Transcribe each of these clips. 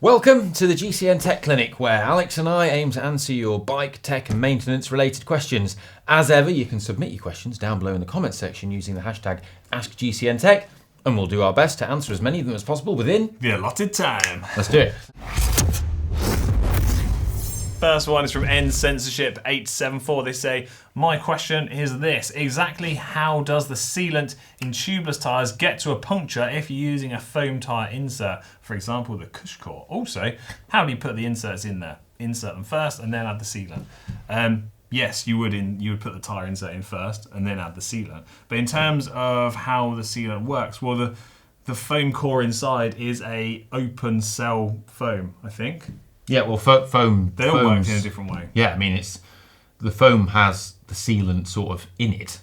Welcome to the GCN Tech Clinic, where Alex and I aim to answer your bike, tech and maintenance related questions. As ever, you can submit your questions down below in the comments section using the hashtag askgcntech, and we'll do our best to answer as many of them as possible within the allotted time. Let's do it. First one is from N Censorship 874. They say, my question is this: exactly how does the sealant in tubeless tyres get to a puncture if you're using a foam tyre insert, for example the cush core? Also, how do you put the inserts in there? Insert them first and then add the sealant. Yes, you would put the tyre insert in first and then add the sealant. But in terms of how the sealant works, well, the foam core inside is a open cell foam, I think. Yeah, well, foam. They all work in a different way. Yeah, I mean, the foam has the sealant sort of in it,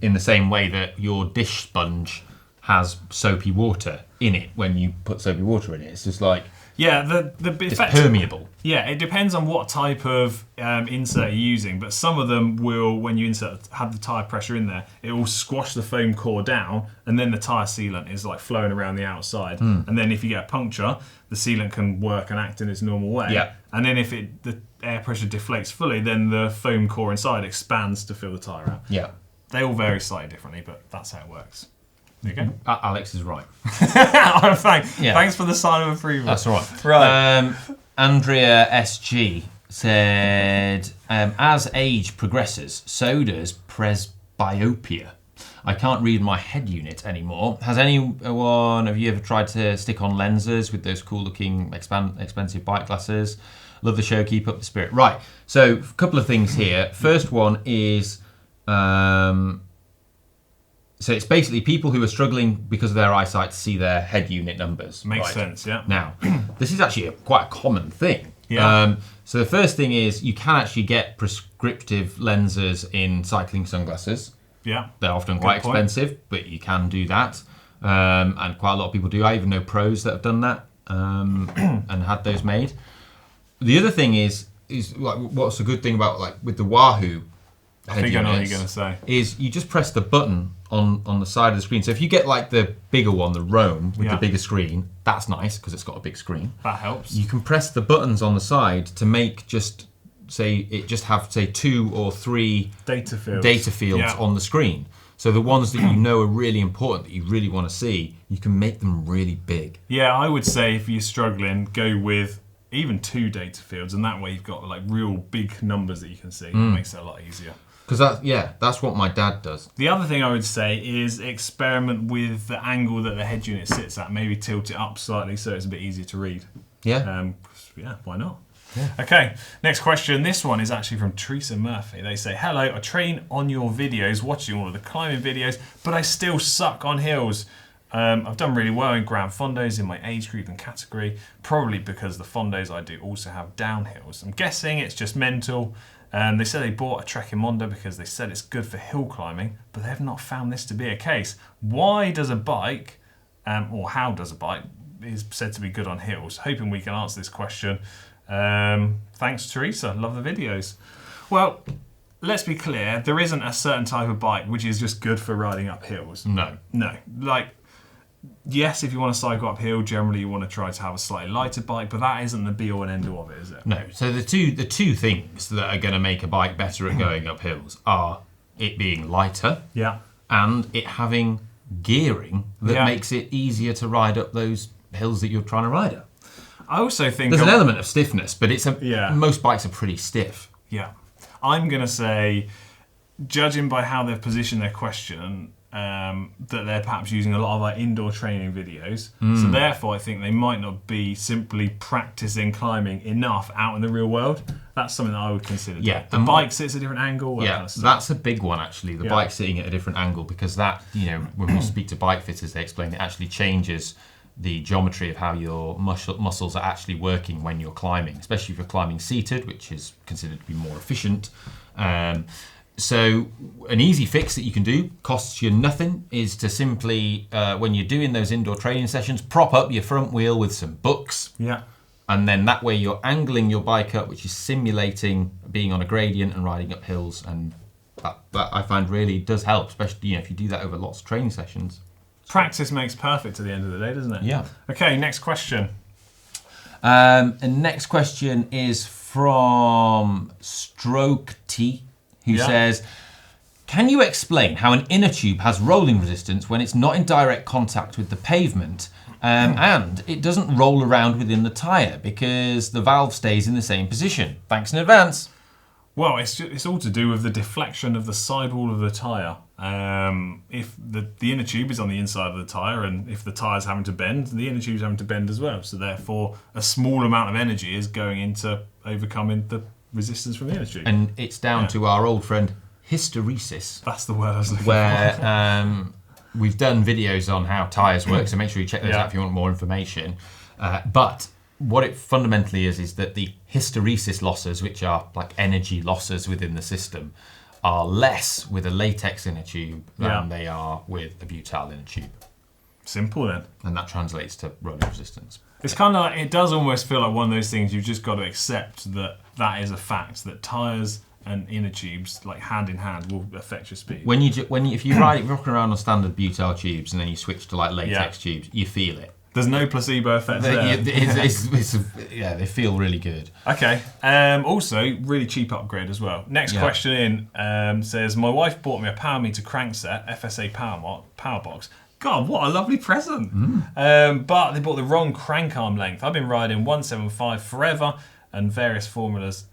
in the same way that your dish sponge has soapy water in it when you put soapy water in it. It's just like, yeah, it's permeable. Yeah, it depends on what type of insert you're using, but some of them will, when you have the tyre pressure in there, it will squash the foam core down, and then the tyre sealant is like flowing around the outside. And then if you get a puncture, the sealant can work and act in its normal way. Yeah. And then if the air pressure deflates fully, then the foam core inside expands to fill the tyre out. Yeah. They all vary slightly differently, but that's how it works. There you go. Alex is right. Thanks for the sign of approval. That's right. Right. Andrea SG said, as age progresses, so does presbyopia. I can't read my head unit anymore. Has anyone of you ever tried to stick on lenses with those cool looking expensive bike glasses? Love the show, keep up the spirit. Right, so a couple of things here. First one is, so it's basically people who are struggling because of their eyesight to see their head unit numbers. Makes sense, yeah. Now, this is actually quite a common thing. Yeah. So the first thing is you can actually get prescriptive lenses in cycling sunglasses. Yeah. They're often quite expensive, but you can do that. And quite a lot of people do. I even know pros that have done that and had those made. The other thing is like, what's a good thing about, like, with the Wahoo I think I know what you're going to say. Is you just press the button on the side of the screen. So if you get like the bigger one, the Roam, with the bigger screen, that's nice because it's got a big screen. That helps. You can press the buttons on the side to make have 2 or 3 data fields on the screen. So the ones that you know are really important, that you really want to see, you can make them really big. Yeah, I would say if you're struggling, go with even 2 data fields, and that way you've got like real big numbers that you can see. It makes it a lot easier. Because that's what my dad does. The other thing I would say is experiment with the angle that the head unit sits at. Maybe tilt it up slightly so it's a bit easier to read. Yeah. Why not? Yeah. Okay, next question. This one is actually from Teresa Murphy. They say, hello, I train on your videos, watching all of the climbing videos, but I still suck on hills. I've done really well in Grand Fondos in my age group and category, probably because the Fondos I do also have downhills. I'm guessing it's just mental. They said they bought a Trekkimondo because they said it's good for hill climbing, but they have not found this to be a case. Why does a bike, or how does a bike, is said to be good on hills? Hoping we can answer this question. Thanks, Teresa. Love the videos. Well, let's be clear. There isn't a certain type of bike which is just good for riding up hills. No. Like, yes, if you want to cycle uphill, generally you want to try to have a slightly lighter bike, but that isn't the be-all and end-all of it, is it? No. So the two things that are going to make a bike better at going up hills are it being lighter, and it having gearing that makes it easier to ride up those hills that you're trying to ride up. I also think there's an element of stiffness, but most bikes are pretty stiff. Yeah. I'm going to say, judging by how they've positioned their question, that they're perhaps using a lot of our indoor training videos. So therefore, I think they might not be simply practicing climbing enough out in the real world. That's something that I would consider. Yeah. The bike sits at a different angle. That's a big one, actually. The bike sitting at a different angle, because that, when we speak to bike fitters, they explain it actually changes the geometry of how your muscles are actually working when you're climbing, especially if you're climbing seated, which is considered to be more efficient. So an easy fix that you can do, costs you nothing, is to simply, when you're doing those indoor training sessions, prop up your front wheel with some books. Yeah. And then that way you're angling your bike up, which is simulating being on a gradient and riding up hills. And that I find really does help, especially if you do that over lots of training sessions. Practice makes perfect at the end of the day, doesn't it? Yeah. Okay, next question. And next question is from Stroke T, who says, can you explain how an inner tube has rolling resistance when it's not in direct contact with the pavement and it doesn't roll around within the tyre because the valve stays in the same position? Thanks in advance. Well, it's all to do with the deflection of the sidewall of the tyre. If the inner tube is on the inside of the tyre, and if the tyre's having to bend, the inner tube's having to bend as well. So therefore, a small amount of energy is going into overcoming the resistance from the inner tube. And it's down to our old friend hysteresis. That's the word I was looking for. Where we've done videos on how tyres work, so make sure you check those out if you want more information. But what it fundamentally is that the hysteresis losses, which are like energy losses within the system, are less with a latex inner tube than they are with a butyl inner tube. Simple then. And that translates to rolling resistance. It's kind of like, it does almost feel like one of those things you've just got to accept that is a fact, that tyres and inner tubes, like hand in hand, will affect your speed. If you rock around on standard butyl tubes and then you switch to like latex tubes, you feel it. There's no placebo effect there. They feel really good. Okay. Also, really cheap upgrade as well. Next question in says, my wife bought me a power meter crankset, FSA power box. God, what a lovely present. But they bought the wrong crank arm length. I've been riding 175 forever, and various formulas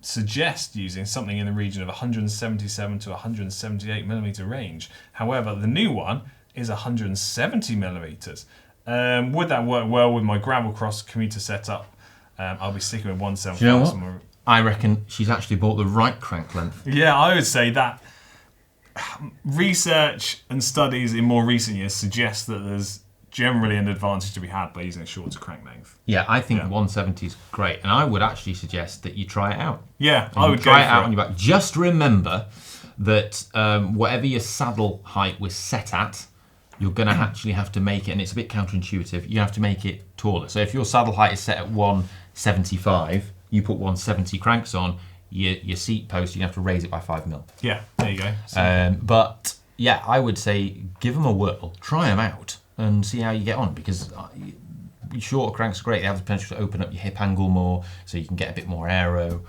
suggest using something in the region of 177 to 178 millimeter range. However, the new one is 170 millimeters. Would that work well with my gravel cross commuter setup? I'll be sticking with 175. Do you know what? I reckon she's actually bought the right crank length. Yeah, I would say that. Research and studies in more recent years suggest that there's generally an advantage to be had by using a shorter crank length. Yeah, I think 170 is great, and I would actually suggest that you try it out. Yeah, I would try it out on your back. Just remember that whatever your saddle height was set at, you're going to actually have to make it, and it's a bit counterintuitive, you have to make it taller. So if your saddle height is set at 175, you put 170 cranks on, your seat post, you have to raise it by 5 mil. Yeah, there you go. But yeah, I would say give them a whirl, try them out, and see how you get on, because shorter cranks are great. They have the potential to open up your hip angle more, so you can get a bit more aero,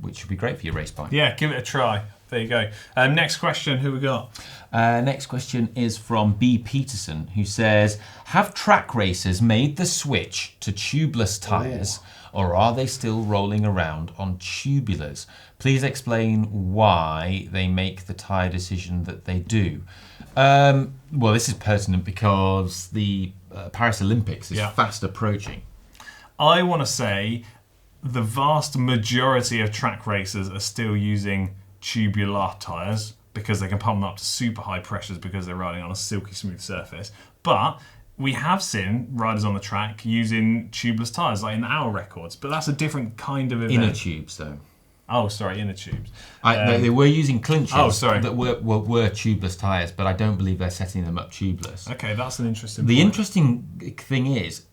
which would be great for your race bike. Yeah, give it a try. There you go. Next question, who we got? Next question is from B. Peterson, who says, have track racers made the switch to tubeless tyres, or are they still rolling around on tubulars? Please explain why they make the tyre decision that they do. Well, this is pertinent because the Paris Olympics is fast approaching. I want to say the vast majority of track racers are still using tubular tyres because they can pump them up to super high pressures because they're riding on a silky smooth surface. But we have seen riders on the track using tubeless tyres, like in our records, but that's a different kind of event. Inner tubes, though. Oh, sorry, inner tubes. They were using clinches that were tubeless tyres, but I don't believe they're setting them up tubeless. Okay, that's an interesting The point. interesting thing is,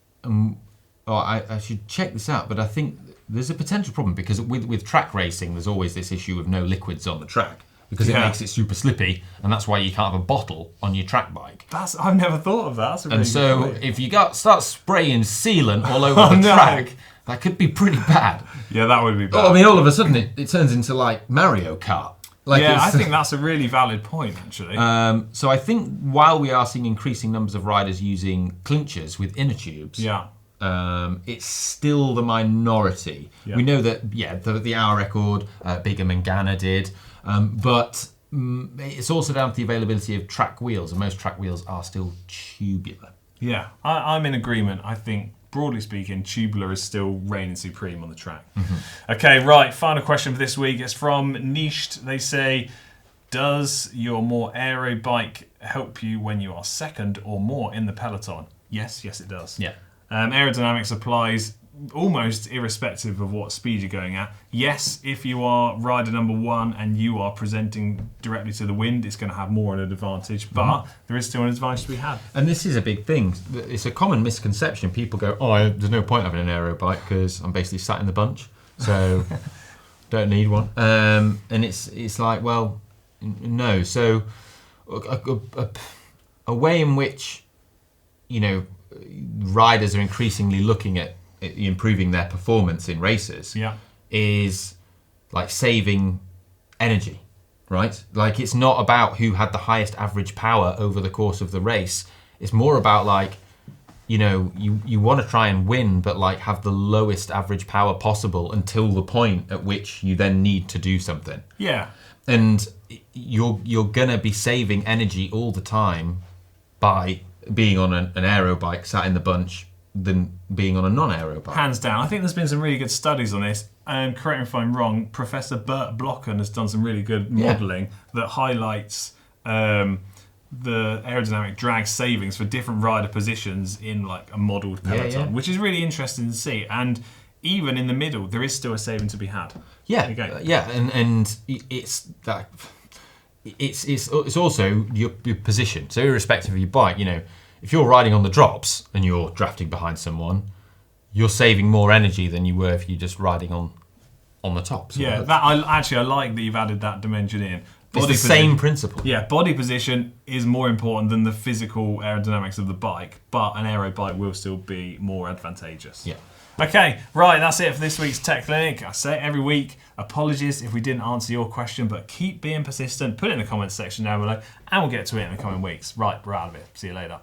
I should check this out, but I think there's a potential problem because with track racing, there's always this issue of no liquids on the track because it makes it super slippy, and that's why you can't have a bottle on your track bike. I've never thought of that. That's a really and so good point. if you start spraying sealant all over the track, that could be pretty bad. Yeah, that would be bad. Oh, I mean, all of a sudden it turns into like Mario Kart. I think that's a really valid point, actually. So I think while we are seeing increasing numbers of riders using clinchers with inner tubes, it's still the minority. We know that, the hour record, Bigham and Ganna did, but it's also down to the availability of track wheels, and most track wheels are still tubular. Yeah, I'm in agreement. I think, broadly speaking, tubular is still reigning supreme on the track. Okay, right, final question for this week. It's from Niched. They say, does your more aero bike help you when you are second or more in the peloton? Yes, it does. Yeah. Aerodynamics applies almost irrespective of what speed you're going at. Yes, if you are rider number one and you are presenting directly to the wind, it's going to have more of an advantage, but there is still an advantage to be had. And this is a big thing. It's a common misconception. People go, there's no point having an aero bike because I'm basically sat in the bunch, so don't need one. And it's like, well, no. So a way in which, riders are increasingly looking at improving their performance in races is like saving energy, right? Like it's not about who had the highest average power over the course of the race. It's more about like, you know, you want to try and win, but like have the lowest average power possible until the point at which you then need to do something. Yeah. And you're gonna be saving energy all the time by being on an aero bike sat in the bunch than being on a non-aero bike. Hands down. I think there's been some really good studies on this. And correct me if I'm wrong, Professor Bert Blocken has done some really good modelling that highlights the aerodynamic drag savings for different rider positions in like a modelled peloton, which is really interesting to see. And even in the middle, there is still a saving to be had. Yeah, and it's that. It's also your position. So irrespective of your bike, you know, if you're riding on the drops and you're drafting behind someone, you're saving more energy than you were if you're just riding on the tops. Yeah, that I like that you've added that dimension in. It's the same principle. Yeah, body position is more important than the physical aerodynamics of the bike, but an aero bike will still be more advantageous. Yeah. Okay, right, that's it for this week's Tech Clinic. I say it every week. Apologies if we didn't answer your question, but keep being persistent. Put it in the comments section down below, and we'll get to it in the coming weeks. Right, we're out of it. See you later.